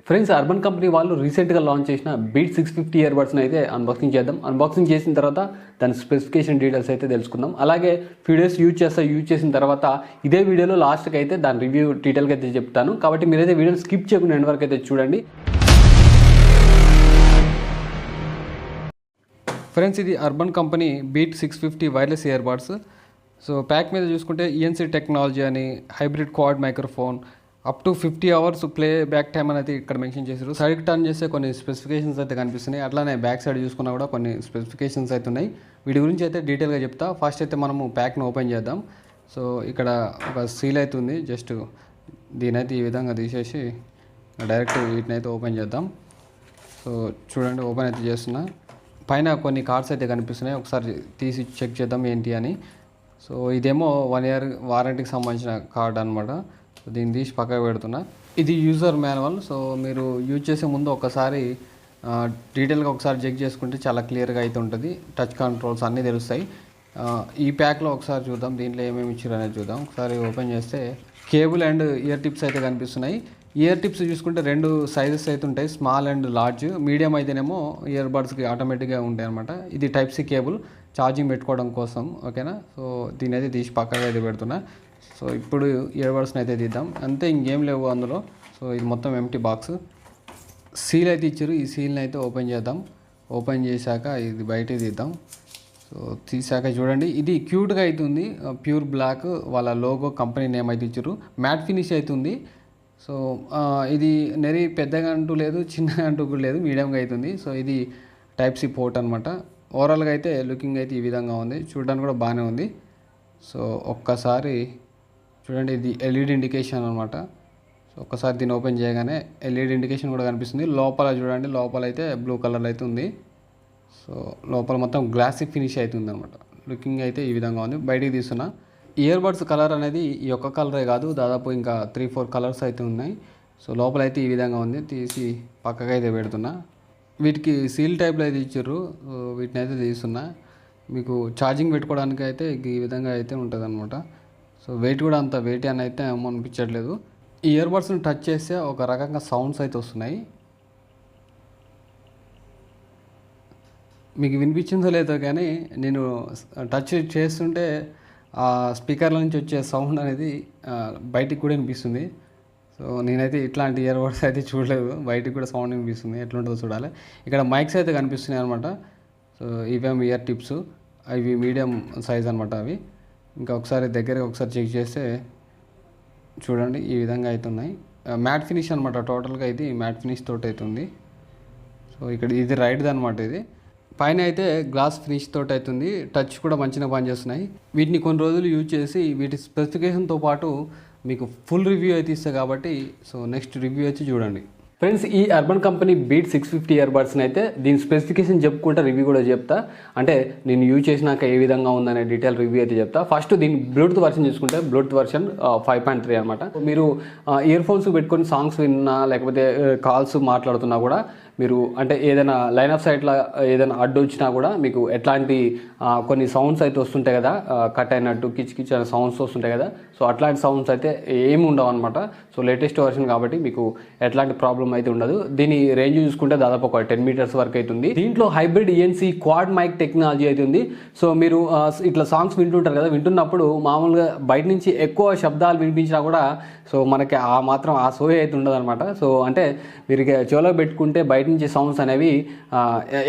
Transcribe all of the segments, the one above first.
Friends, urban company వాళ్ళు రీసెంట్గా launch చేసిన బీట్ 650 ఇయర్బడ్స్ని అయితే అన్బాక్సింగ్ చేద్దాం. అన్బాక్సింగ్ చేసిన తర్వాత దాని స్పెసిఫికేషన్ డీటెయిల్స్ అయితే తెలుసుకుందాం. అలాగే ఫ్యూ డేస్ యూజ్ చేసిన తర్వాత ఇదే వీడియోలో లాస్ట్కి అయితే దాని రివ్యూ డీటెయిల్గా అయితే చెప్తాను. కాబట్టి మీరైతే వీడియోని స్కిప్ చేయకుండా ఎండ్ వరకు అయితే చూడండి. ఫ్రెండ్స్, ఇది urban company beat 650 wireless earbuds. So pack మీద చూసుకుంటే ఈఎన్సీ టెక్నాలజీ అని, hybrid quad microphone, up to 50 hours play back time అనేది ఇక్కడ మెన్షన్ చేశారు. సైడ్కి టర్న్ చేస్తే కొన్ని స్పెసిఫికేషన్స్ అయితే కనిపిస్తున్నాయి. అట్లానే బ్యాక్ సైడ్ చూసుకున్నా కూడా కొన్ని స్పెసిఫికేషన్స్ అయితే ఉన్నాయి. వీటి గురించి అయితే డీటెయిల్గా చెప్తా. ఫస్ట్ అయితే మనము ప్యాక్ను ఓపెన్ చేద్దాం. సో ఇక్కడ ఒక సీల్ అయితే ఉంది. జస్ట్ దీనైతే ఈ విధంగా తీసేసి డైరెక్ట్ వీటిని అయితే ఓపెన్ చేద్దాం. సో చూడండి, ఓపెన్ అయితే చేస్తున్నా. పైన కొన్ని కార్డ్స్ అయితే కనిపిస్తున్నాయి. ఒకసారి తీసి చెక్ చేద్దాం ఏంటి అని. సో ఇదేమో 1 year వారంటీకి సంబంధించిన కార్డ్ అనమాట. సో దీన్ని తీసి పక్కకు పెడుతున్నా. ఇది యూజర్ మాన్యువల్. సో మీరు యూజ్ చేసే ముందు ఒకసారి డీటెయిల్గా ఒకసారి చెక్ చేసుకుంటే చాలా క్లియర్గా అయితే ఉంటుంది. టచ్ కంట్రోల్స్ అన్నీ తెలుస్తాయి. ఈ ప్యాక్లో ఒకసారి చూద్దాం, దీంట్లో ఏమేమి ఇచ్చారు అనేది చూద్దాం. ఒకసారి ఓపెన్ చేస్తే కేబుల్ అండ్ ఇయర్ టిప్స్ అయితే కనిపిస్తున్నాయి. ఇయర్ టిప్స్ చూసుకుంటే 2 సైజెస్ అయితే ఉంటాయి, స్మాల్ అండ్ లార్జ్. మీడియం అయితేనేమో ఇయర్ బడ్స్కి ఆటోమేటిక్గా ఉంటాయి అనమాట. ఇది టైప్ సి కేబుల్, ఛార్జింగ్ పెట్టుకోవడం కోసం. ఓకేనా. సో దీని అయితే తీసి పక్కగా అయితే పెడుతున్నా. సో ఇప్పుడు ఇయర్ బడ్స్ని అయితే తీద్దాం. అంతే, ఇంకేం లేవు అందులో. సో ఇది మొత్తం ఎంటీ బాక్స్. సీల్ అయితే ఇచ్చారు. ఈ సీల్ని అయితే ఓపెన్ చేద్దాం. ఓపెన్ చేశాక ఇది బయట తీద్దాం. సో తీసాక చూడండి, ఇది క్యూట్గా అవుతుంది. ప్యూర్ బ్లాక్, వాళ్ళ లోగో, కంపెనీ నేమ్ అయితే ఇచ్చారు. మ్యాట్ ఫినిష్ అవుతుంది. సో ఇది నెరీ పెద్దగా అంటూ లేదు, చిన్నగా అంటూ కూడా లేదు, మీడియంగా అవుతుంది. సో ఇది టైప్ సి పోర్ట్ అనమాట. ఓవరాల్గా అయితే లుకింగ్ అయితే ఈ విధంగా ఉంది. చూడడానికి కూడా బాగానే ఉంది. సో ఒక్కసారి చూడండి, ఇది ఎల్ఈడి ఇండికేషన్ అనమాట. సో ఒక్కసారి దీన్ని ఓపెన్ చేయగానే ఎల్ఈడి ఇండికేషన్ కూడా కనిపిస్తుంది. లోపల చూడండి, లోపల అయితే బ్లూ కలర్ అయితే ఉంది. సో లోపల మొత్తం గ్లాసీ ఫినిష్ అవుతుంది అనమాట. లుకింగ్ అయితే ఈ విధంగా ఉంది. బయటికి తీస్తున్నా. ఇయర్బడ్స్ కలర్ అనేది ఈ ఒక్క కలరే కాదు, దాదాపు ఇంకా 3-4 కలర్స్ అయితే ఉన్నాయి. సో లోపల అయితే ఈ విధంగా ఉంది. తీసి పక్కగా అయితే పెడుతున్నా. వీటికి సీల్ టైప్లో అయితే ఇచ్చారు. వీటిని అయితే తీస్తున్నా. మీకు ఛార్జింగ్ పెట్టుకోవడానికి అయితే ఈ విధంగా అయితే ఉంటుంది అనమాట. సో వెయిట్ కూడా అంత వెయిట్ అని అయితే అనిపించట్లేదు. ఈ ఇయర్బడ్స్ని టచ్ చేస్తే ఒక రకంగా సౌండ్స్ అయితే వస్తున్నాయి. మీకు వినిపించిందో లేదో కానీ నేను టచ్ చేస్తుంటే ఆ స్పీకర్ల నుంచి వచ్చే సౌండ్ అనేది బయటికి కూడా వినిపిస్తుంది. సో నేనైతే ఇట్లాంటి ఇయర్బడ్స్ అయితే చూడలేదు. బయటికి కూడా సౌండ్ వినిపిస్తుంది. ఎట్లుంటుందో చూడాలి. ఇక్కడ మైక్స్ అయితే కనిపిస్తున్నాయి అనమాట. సో ఇవేమో ఇయర్ టిప్స్, అవి మీడియం సైజ్ అనమాట. అవి ఇంకా ఒకసారి దగ్గరగా ఒకసారి చెక్ చేస్తే చూడండి, ఈ విధంగా అవుతున్నాయి. మ్యాట్ ఫినిష్ అనమాట. టోటల్గా ఇది మ్యాట్ ఫినిష్ తోటి అవుతుంది. సో ఇక్కడ ఇది రైట్ది అనమాట. ఇది పైన అయితే గ్లాస్ ఫినిష్ తోటి అవుతుంది. టచ్ కూడా మంచిగా పనిచేస్తున్నాయి. వీటిని కొన్ని రోజులు యూజ్ చేసి వీటి స్పెసిఫికేషన్తో పాటు మీకు ఫుల్ రివ్యూ అయితే ఇస్తాయి. కాబట్టి సో నెక్స్ట్ రివ్యూ అయితే చూడండి. ఫ్రెండ్స్, ఈ అర్బన్ కంపెనీ బీట్ 650 ఇయర్బడ్స్ని అయితే దీని స్పెసిఫికేషన్ చెప్పుకుంటే రివ్యూ కూడా చెప్తా. అంటే నేను యూజ్ చేసినాక ఏ విధంగా ఉందనే డీటెయిల్ రివ్యూ అయితే చెప్తా. ఫస్ట్ దీని బ్లూటూత్ వర్షన్ చూసుకుంటే బ్లూటూత్ వర్షన్ 5.3 అనమాట. మీరు ఇయర్ ఫోన్స్ పెట్టుకొని సాంగ్స్ విన్నా లేకపోతే కాల్స్ మాట్లాడుతున్నా కూడా మీరు అంటే ఏదైనా లైన్ ఆఫ్ సైట్లో ఏదైనా అడ్డు వచ్చినా కూడా మీకు ఎట్లాంటి కొన్ని సౌండ్స్ అయితే వస్తుంటాయి కదా, కట్ అయినట్టు కిచ్ కిచ్ అనే సౌండ్స్ వస్తుంటాయి కదా. సో అట్లాంటి సౌండ్స్ అయితే ఏమి ఉండవు అనమాట. సో లేటెస్ట్ వర్షన్ కాబట్టి మీకు ఎట్లాంటి ప్రాబ్లం అయితే ఉండదు. దీని రేంజ్ చూసుకుంటే దాదాపు ఒక 10 meters వరకు అవుతుంది. దీంట్లో hybrid ENC quad mic technology అయితే ఉంది. సో మీరు ఇట్లా సాంగ్స్ వింటుంటారు కదా, వింటున్నప్పుడు మామూలుగా బయట నుంచి ఎక్కువ శబ్దాలు వినిపించినా కూడా సో మనకి ఆ మాత్రం ఆ సోయ అయితే ఉండదు అనమాట. సో అంటే మీరు చెవులో పెట్టుకుంటే బయట నుంచి సౌండ్స్ అనేవి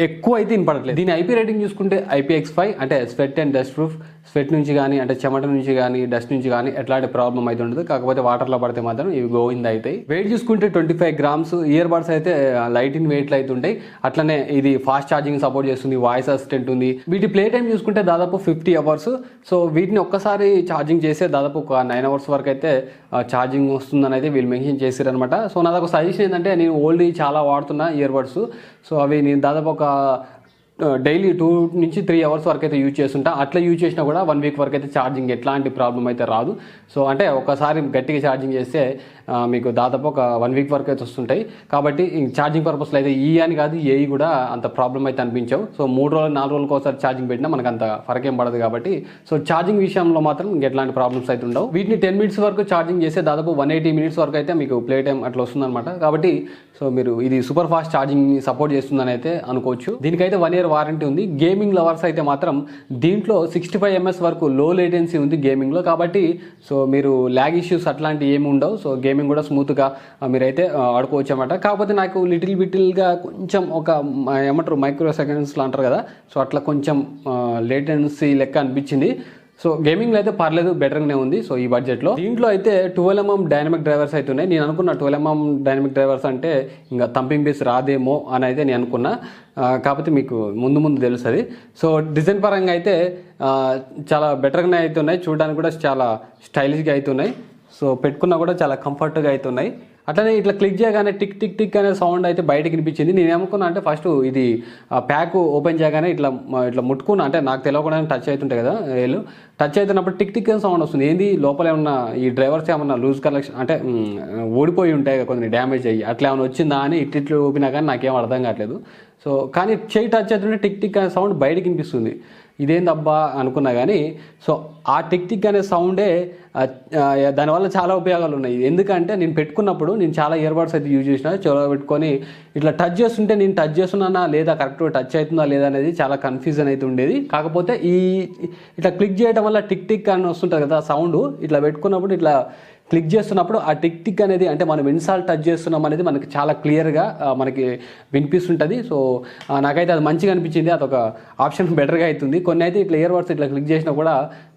ఎక్కువ అయితే వినపడట్లేదు. దీని ఐపీ రేటింగ్ చూసుకుంటే IPX5 అంటే sweat and dust proof. Sweat నుంచి కానీ అంటే చెమట నుంచి కానీ డస్ట్ నుంచి కానీ ఎట్లాంటి ప్రాబ్లం అయితే ఉండదు. కాకపోతే వాటర్లో పడితే మాత్రం ఇవి గోవింద అవుతాయి. వెయిట్ చూసుకుంటే 25 grams. ఇయర్ బడ్స్ అయితే లైట్ ఇన్ వెయిట్లో అయితే ఉంటాయి. అట్లనే ఇది ఫాస్ట్ ఛార్జింగ్ సపోర్ట్ చేస్తుంది, వాయిస్ అసిస్టెంట్ ఉంది. వీటి ప్లే టైం చూసుకుంటే దాదాపు 50 hours. సో వీటిని ఒక్కసారి ఛార్జింగ్ చేస్తే దాదాపు ఒక 9 hours వరకు అయితే ఛార్జింగ్ వస్తుందని అయితే వీళ్ళు మెన్షన్ చేశారనమాట. సో నాదొక సజెషన్ ఏంటంటే, నేను ఓల్డ్ చాలా వాడుతున్నా ఇయర్ బడ్స్. సో అవి నేను దాదాపు ఒక డైలీ 2 నుంచి 3 hours వరకు అయితే యూజ్ చేస్తుంటా. అట్లా యూజ్ చేసినా కూడా 1 week వరకు అయితే ఛార్జింగ్ ఎట్లాంటి ప్రాబ్లం అయితే రాదు. సో అంటే ఒకసారి గట్టిగా ఛార్జింగ్ చేస్తే మీకు దాదాపు ఒక 1 వీక్ వరకు అయితే వస్తుంటాయి. కాబట్టి ఛార్జింగ్ పర్పస్లో అయితే ఈ అని కాదు ఏ కూడా అంత ప్రాబ్లం అయితే అనిపించవు. సో 3 రోజులు 4 రోజులకు ఒకసారి ఛార్జింగ్ పెట్టినా మనకు అంత ఫరక్ ఏం పడదు. కాబట్టి సో ఛార్జింగ్ విషయంలో మాత్రం ఎట్లాంటి ప్రాబ్లమ్స్ అయితే ఉండవు. వీటిని 10 మినిట్స్ వరకు ఛార్జింగ్ చేస్తే దాదాపు 180 మినిట్స్ వరకు అయితే మీకు ప్లే టైం అట్లా వస్తుందన్నమాట. కాబట్టి సో మీరు ఇది సూపర్ ఫాస్ట్ ఛార్జింగ్ సపోర్ట్ చేస్తుందని అయితే అనుకోవచ్చు. దీనికైతే 1 ఇయర్ వారంటీ ఉంది. గేమింగ్ లవర్స్ అయితే మాత్రం దీంట్లో 65 ms వరకు లో లేటెన్సీ ఉంది గేమింగ్లో. కాబట్టి సో మీరు ల్యాగ్ ఇష్యూస్ అట్లాంటివి ఏమి ఉండవు. సో గేమింగ్ కూడా స్మూత్గా మీరైతే ఆడుకోవచ్చు అన్నమాట. కాకపోతే నాకు లిటిల్గా కొంచెం ఒక ఏమంటారు మైక్రో సెకండ్స్లో అంటారు కదా, సో అట్లా కొంచెం లేటెన్సీ లెక్క అనిపించింది. సో గేమింగ్లో అయితే పర్లేదు, బెటర్గానే ఉంది. సో ఈ బడ్జెట్లో దీంట్లో అయితే 12mm డైనమిక్ డ్రైవర్స్ అయితే ఉన్నాయి. నేను అనుకున్న 12mm డైనమిక్ డ్రైవర్స్ అంటే ఇంకా థంపింగ్ బేస్ రాదేమో అని అయితే నేను అనుకున్నా. కాకపోతే మీకు ముందు తెలుస్తుంది. సో డిజైన్ పరంగా అయితే చాలా బెటర్గానే అయితే ఉన్నాయి. చూడడానికి కూడా చాలా స్టైలిష్గా అయితే ఉన్నాయి. సో పెట్టుకున్నా కూడా చాలా కంఫర్ట్గా అయితే ఉన్నాయి. అట్లనే ఇట్లా క్లిక్ చేయగానే టిక్ టిక్ టిక్ అనే సౌండ్ అయితే బయటకు వినిపించింది. నేను ఏమనుకున్నా అంటే ఫస్ట్ ఇది ప్యాక్ ఓపెన్ చేయగానే ఇట్లా ముట్టుకున్నా, అంటే నాకు తెలియకుండా టచ్ అవుతుంటాయి కదా వేలు, టచ్ అవుతున్నప్పుడు టిక్ టిక్ అని సౌండ్ వస్తుంది. ఏంది లోపల ఏమన్నా ఈ డ్రైవర్స్ ఏమన్నా లూజ్ కలెక్షన్ అంటే ఓడిపోయి ఉంటాయి కొన్ని డ్యామేజ్ అయ్యి అట్లా ఏమైనా వచ్చిందా అని ఇట్లు ఊపినా కానీ నాకేం అర్థం కావట్లేదు. సో కానీ చేయి టచ్ అవుతుంటే టిక్ టిక్ అనే సౌండ్ బయటకు వినిపిస్తుంది. ఇదేందబ్బా అనుకున్నా కానీ సో ఆ టిక్ టిక్ అనే సౌండే దానివల్ల చాలా ఉపయోగాలు ఉన్నాయి. ఎందుకంటే నేను పెట్టుకున్నప్పుడు నేను చాలా ఇయర్బడ్స్ అయితే యూజ్ చేసిన, చెవులో పెట్టుకొని ఇట్లా టచ్ చేస్తుంటే నేను టచ్ చేస్తున్నానా లేదా కరెక్ట్గా టచ్ అవుతుందా లేదా అనేది చాలా కన్ఫ్యూజన్ అయితే ఉండేది. కాకపోతే ఇట్లా క్లిక్ చేయడం వల్ల టిక్ టిక్ అని వస్తుంటుంది కదా సౌండ్, ఇట్లా పెట్టుకున్నప్పుడు ఇట్లా క్లిక్ చేస్తున్నప్పుడు ఆ టిక్ టిక్ అనేది అంటే మనం ఎన్నిసార్లు టచ్ చేస్తున్నాం అనేది మనకి చాలా క్లియర్గా మనకి వినిపిస్తుంటుంది. సో నాకైతే అది మంచిగా అనిపించింది. అదొక ఆప్షన్ బెటర్గా అవుతుంది. కొన్ని అయితే ఇట్లా ఇయర్బడ్స్ ఇట్లా క్లిక్ చేసినా కూడా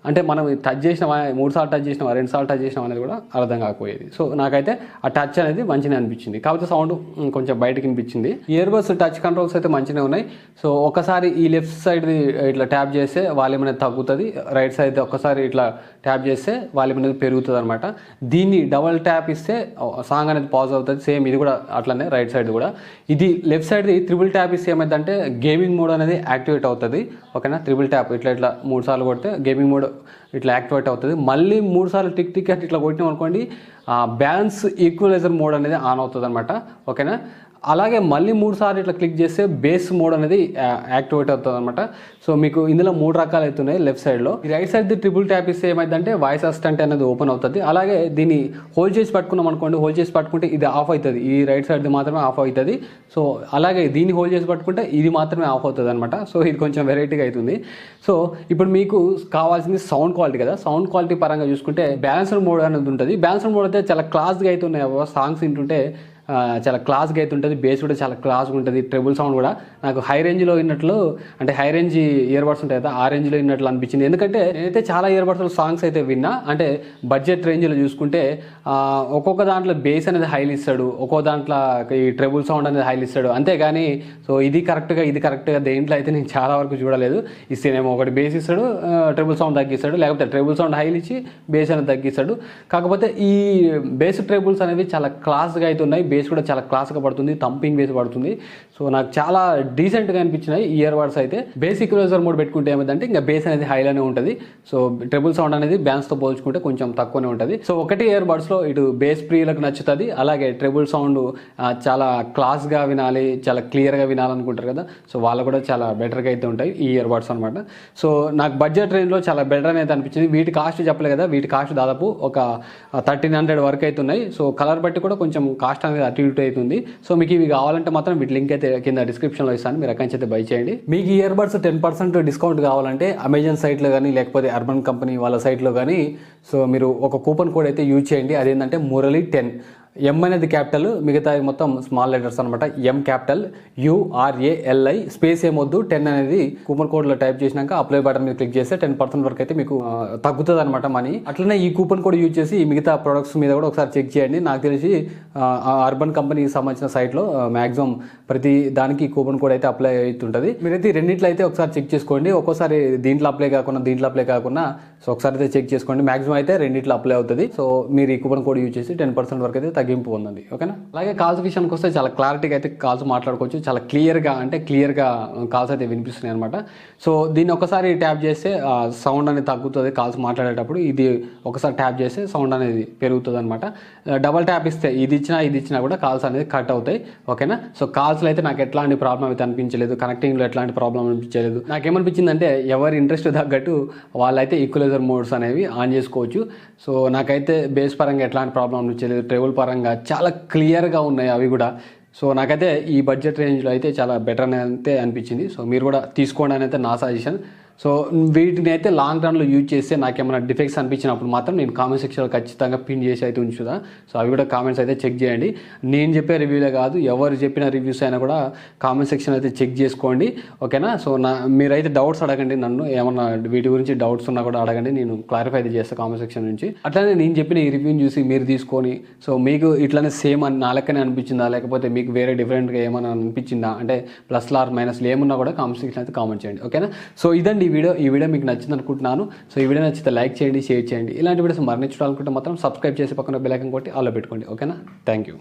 అంటే మనం టచ్ చేసినామా 3 సార్లు టచ్ చేసినామా 2 సార్లు టచ్ చేసినాం అనేది కూడా అర్థం కాకపోయేది. సో నాకైతే ఆ టచ్ అనేది మంచిగా అనిపించింది. కాకపోతే సౌండ్ కొంచెం బయటకు వినిపించింది. ఇయర్బడ్స్ టచ్ కంట్రోల్స్ అయితే మంచిగా ఉన్నాయి. సో ఒకసారి ఈ లెఫ్ట్ సైడ్ ఇట్లా ట్యాప్ చేస్తే వాల్యూమ్ అనేది తగ్గుతుంది, రైట్ సైడ్ ఒక్కసారి ఇట్లా ట్యాప్ చేస్తే వాల్యూమ్ అనేది పెరుగుతుంది అనమాట. దీన్ని డబల్ ట్యాప్ ఇస్తే సాంగ్ అనేది పాజ్ అవుతుంది. సేమ్ ఇది కూడా అట్లనే రైట్ సైడ్ కూడా. ఇది లెఫ్ట్ సైడ్ త్రిబుల్ ట్యాప్ ఇస్తే ఏమైందంటే గేమింగ్ మోడ్ అనేది యాక్టివేట్ అవుతుంది. ఓకేనా, త్రిబుల్ ట్యాప్ ఇట్లా 3 సార్లు కొడితే గేమింగ్ మోడ్ ఇట్లా యాక్టివేట్ అవుతుంది. మళ్ళీ 3 సార్లు టిక్ టిక్ అంటే ఇట్లా కొట్టినాం అనుకోండి బ్యాలెన్స్ ఈక్వలైజర్ మోడ్ అనేది ఆన్ అవుతుంది అనమాట. ఓకేనా, అలాగే మళ్ళీ 3 సార్లు ఇట్లా క్లిక్ చేస్తే బేస్ మోడ్ అనేది యాక్టివేట్ అవుతుంది అనమాట. సో మీకు ఇందులో 3 రకాలు అవుతున్నాయి లెఫ్ట్ సైడ్లో. ఈ రైట్ సైడ్ ట్రిపుల్ ట్యాప్ ఇస్తే ఏమైందంటే వాయిస్ అసిస్టెంట్ అనేది ఓపెన్ అవుతుంది. అలాగే దీన్ని హోల్డ్ చేసి పట్టుకున్నాం అనుకోండి, హోల్డ్ చేసి పట్టుకుంటే ఇది ఆఫ్ అవుతుంది, ఈ రైట్ సైడ్ది మాత్రమే ఆఫ్ అవుతుంది. సో అలాగే దీన్ని హోల్డ్ చేసి పట్టుకుంటే ఇది మాత్రమే ఆఫ్ అవుతుంది అనమాట. సో ఇది కొంచెం వెరైటీగా అవుతుంది. సో ఇప్పుడు మీకు కావాల్సింది సౌండ్ క్వాలిటీ కదా. సౌండ్ క్వాలిటీ పరంగా చూసుకుంటే బ్యాలెన్స్డ్ మోడ్ అనేది ఉంటుంది. బ్యాలెన్స్డ్ మోడ్ అయితే చాలా క్లాస్గా అవుతున్నాయి. సాంగ్స్ వింటుంటే చాలా క్లాస్గా అయితే ఉంటుంది. బేస్ కూడా చాలా క్లాస్గా ఉంటుంది. ట్రిబుల్ సౌండ్ కూడా నాకు హై రేంజ్లో విన్నట్లు, అంటే హై రేంజ్ ఇయర్బడ్స్ ఉంటాయి కదా ఆ రేంజ్లో విన్నట్లు అనిపించింది. ఎందుకంటే నేనైతే చాలా ఇయర్బడ్స్లో సాంగ్స్ అయితే విన్నా. అంటే బడ్జెట్ రేంజ్లో చూసుకుంటే ఒక్కొక్క దాంట్లో బేస్ అనేది హైలు ఇస్తాడు, ఒక్కో దాంట్లో ఈ ట్రిబుల్ సౌండ్ అనేది హైలు ఇస్తాడు. అంతేగాని సో ఇది కరెక్ట్గా దేంట్లో అయితే నేను చాలా వరకు చూడలేదు. ఇస్తేనేమో ఒకటి బేస్ ఇస్తాడు, ట్రిబుల్ సౌండ్ తగ్గిస్తాడు, లేకపోతే ట్రిబుల్ సౌండ్ హైలు ఇచ్చి బేస్ అనేది తగ్గిస్తాడు. కాకపోతే ఈ బేస్ ట్రిబుల్స్ అనేవి చాలా క్లాస్గా అయితే ఉన్నాయి. బేస్ కూడా చాలా క్లాస్గా పడుతుంది, థంపింగ్ బేస్ పడుతుంది. సో నాకు చాలా డీసెంట్గా అనిపించినాయి ఈ ఇయర్బడ్స్ అయితే. బేస్ ఈక్వలైజర్ మోడ్ పెట్టుకుంటే ఏమైందంటే ఇంకా బేస్ అనేది హైలోనే ఉంటుంది. సో ట్రిబుల్ సౌండ్ అనేది బ్యాలెన్స్తో పోల్చుకుంటే కొంచెం తక్కువనే ఉంటుంది. సో ఒకటి ఇయర్బడ్స్లో ఇటు బేస్ ప్రియులకు నచ్చుతుంది, అలాగే ట్రిబుల్ సౌండ్ చాలా క్లాస్గా వినాలి, చాలా క్లియర్గా వినాలనుకుంటారు కదా, సో వాళ్ళు కూడా చాలా బెటర్గా అయితే ఉంటాయి ఈ ఇయర్బడ్స్ అనమాట. సో నాకు బడ్జెట్ రేంజ్లో చాలా బెటర్ అనేది అనిపించింది. వీటి కాస్ట్ చెప్పలేదు కదా, వీటి కాస్ట్ దాదాపు ఒక 1300 వరకు అయితే ఉన్నాయి. సో కలర్ బట్టి కూడా కొంచెం కాస్ట్ అనేది అటు ఇటు అవుతుంది. సో మీకు ఇవి కావాలంటే మాత్రం వీటి లింక్ అయితే కింద డిస్క్రిప్షన్లో ఇస్తాను, మీరు అక్కడి నుంచి అయితే బై చేయండి. మీకు ఇయర్బడ్స్ 10% డిస్కౌంట్ కావాలంటే అమెజాన్ సైట్లో కానీ లేకపోతే అర్బన్ కంపెనీ వాళ్ళ సైట్లో కానీ సో మీరు ఒక కూపన్ కోడ్ అయితే యూజ్ చేయండి. అదేంటంటే మురళి10. ఎం అనేది క్యాపిటల్, మిగతా మొత్తం స్మాల్ లెటర్స్ అనమాట. ఎం క్యాపిటల్ URALI స్పేస్ ఏమొద్దు, 10 అనేది కూపన్ కోడ్లో టైప్ చేసినాక అప్లై బటన్ మీద క్లిక్ చేస్తే 10% వరకు అయితే మీకు తగ్గుతుంది అనమాట మనీ. అట్లనే ఈ కూపన్ కోడ్ యూజ్ చేసి మిగతా ప్రొడక్ట్స్ మీద కూడా ఒకసారి చెక్ చేయండి. నాకు తెలిసి అర్బన్ కంపెనీకి సంబంధించిన సైట్లో మ్యాక్సిమం ప్రతి దానికి కూపన్ కోడ్ అయితే అప్లై అవుతుంటుంది. మీరైతే రెండింటిలో అయితే ఒకసారి చెక్ చేసుకోండి. ఒక్కోసారి దీంట్లో అప్లై కాకుండా సో ఒకసారి అయితే చెక్ చేసుకోండి. మ్యాక్సిమం అయితే రెండింటిలో అప్లై అవుతుంది. సో మీరు ఈ కూపన్ కోడ్ యూజ్ చేసి 10% వరకు అయితే తగ్గింపు ఉందండి. ఓకేనా. అలాగే కాల్స్ విషయానికి వస్తే చాలా క్లారిటీగా అయితే కాల్స్ మాట్లాడుకోవచ్చు. చాలా క్లియర్గా కాల్స్ అయితే వినిపిస్తున్నాయి అనమాట. సో దీన్ని ఒకసారి ట్యాప్ చేస్తే సౌండ్ అనేది తగ్గుతుంది కాల్స్ మాట్లాడేటప్పుడు. ఇది ఒకసారి ట్యాప్ చేస్తే సౌండ్ అనేది పెరుగుతుంది అనమాట. డబల్ ట్యాప్ ఇస్తే ఇది ఇచ్చినా కూడా కాల్స్ అనేది కట్ అవుతాయి. ఓకేనా. సో కాల్స్లో అయితే నాకు ఎట్లాంటి ప్రాబ్లం అయితే అనిపించలేదు, కనెక్టింగ్లో ఎట్లాంటి ప్రాబ్లం అనిపించలేదు. నాకేమనిపించింది అంటే ఎవరి ఇంట్రెస్ట్ తగ్గట్టు వాళ్ళైతే ఈక్వలైజర్ మోడ్స్ అనేవి ఆన్ చేసుకోవచ్చు. సో నాకైతే బేస్ పరంగా ఎట్లాంటి ప్రాబ్లం అనిపించలేదు, ట్రేబుల్ పరంగా చాలా క్లియర్గా ఉన్నాయి అవి కూడా. సో నాకైతే ఈ బడ్జెట్ రేంజ్లో అయితే చాలా బెటర్ అని అయితే అనిపించింది. సో మీరు కూడా తీసుకోండి అని అయితే నా సజెషన్. సో వీటిని అయితే లాంగ్ రన్లో యూజ్ చేస్తే నాకేమైనా డిఫెక్ట్స్ అనిపించినప్పుడు మాత్రం నేను కామెంట్ సెక్షన్లో ఖచ్చితంగా పిన్ చేసి అయితే ఉంచుదా. సో అవి కూడా కామెంట్స్ అయితే చెక్ చేయండి. నేను చెప్పే రివ్యూలే కాదు, ఎవరు చెప్పిన రివ్యూస్ అయినా కూడా కామెంట్ సెక్షన్ అయితే చెక్ చేసుకోండి. ఓకేనా. సో మీరైతే డౌట్స్ అడగండి, నన్ను ఏమన్నా వీటి గురించి డౌట్స్ ఉన్నా కూడా అడగండి, నేను క్లారిఫై అయితే చేస్తాను కామెంట్ సెక్షన్ నుంచి. అట్లానే నేను చెప్పిన ఈ రివ్యూని చూసి మీరు తీసుకొని సో మీకు ఇట్లానే సేమ్ అని నా లెక్కనే అనిపించిందా, లేకపోతే మీకు వేరే డిఫరెంట్గా ఏమైనా అనిపించిందా, అంటే ప్లస్లు ఆర్ మైనస్లు ఏమున్నా కూడా కామెంట్ సెక్షన్ అయితే కామెంట్ చేయండి. ఓకేనా. సో ఇదండి ఈ వీడియో మీకు నచ్చింది అనుకుంటున్నాను. సో ఈ వీడియో నచ్చితే లైక్ చేయండి, షేర్ చేయండి. ఇలాంటి వీడియోస్ మరణించాలనుకుంటే మాత్రం సబ్స్క్రైబ్ చేసి పక్కన బెల్ ఐకాన్ కొట్టి ఆల్లో పెట్టుకోండి. ఓకేనా. Thank you.